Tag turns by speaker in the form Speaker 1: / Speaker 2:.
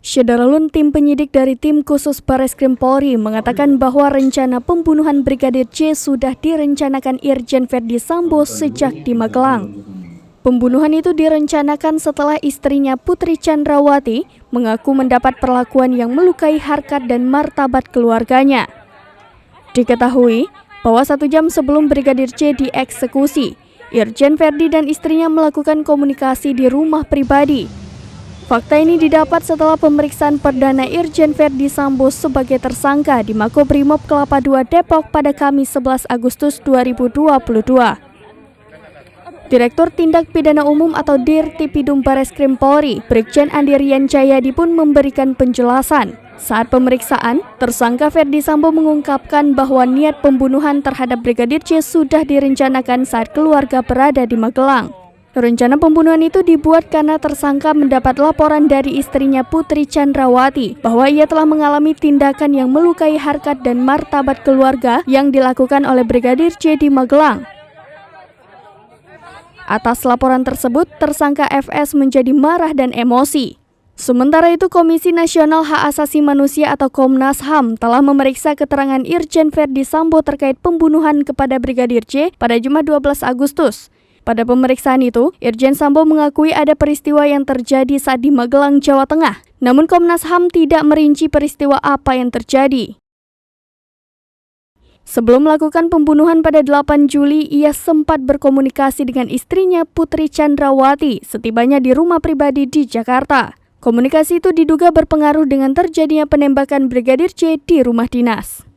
Speaker 1: Syederlun, tim penyidik dari tim khusus Bareskrim Polri mengatakan bahwa rencana pembunuhan Brigadir J sudah direncanakan Irjen Ferdy Sambo sejak di Magelang. Pembunuhan itu direncanakan setelah istrinya Putri Chandrawati mengaku mendapat perlakuan yang melukai harkat dan martabat keluarganya. Diketahui bahwa 1 jam sebelum Brigadir J dieksekusi, Irjen Ferdy dan istrinya melakukan komunikasi di rumah pribadi. Fakta ini didapat setelah pemeriksaan perdana Irjen Ferdy Sambo sebagai tersangka di Makobrimob Kelapa II Depok pada Kamis 11 Agustus 2022. Direktur Tindak Pidana Umum atau Dirtipidum Bareskrim Polri, Brigjen Andi Rian Jayadi pun memberikan penjelasan. Saat pemeriksaan, tersangka Ferdy Sambo mengungkapkan bahwa niat pembunuhan terhadap Brigadir J sudah direncanakan saat keluarga berada di Magelang. Rencana pembunuhan itu dibuat karena tersangka mendapat laporan dari istrinya Putri Chandrawati bahwa ia telah mengalami tindakan yang melukai harkat dan martabat keluarga yang dilakukan oleh Brigadir J di Magelang. Atas laporan tersebut, tersangka FS menjadi marah dan emosi. Sementara itu, Komisi Nasional Hak Asasi Manusia atau Komnas HAM telah memeriksa keterangan Irjen Ferdy Sambo terkait pembunuhan kepada Brigadir J pada Jumat 12 Agustus. Pada pemeriksaan itu, Irjen Sambo mengakui ada peristiwa yang terjadi saat di Magelang, Jawa Tengah. Namun Komnas HAM tidak merinci peristiwa apa yang terjadi. Sebelum melakukan pembunuhan pada 8 Juli, ia sempat berkomunikasi dengan istrinya Putri Chandrawati setibanya di rumah pribadi di Jakarta. Komunikasi itu diduga berpengaruh dengan terjadinya penembakan Brigadir J di rumah dinas.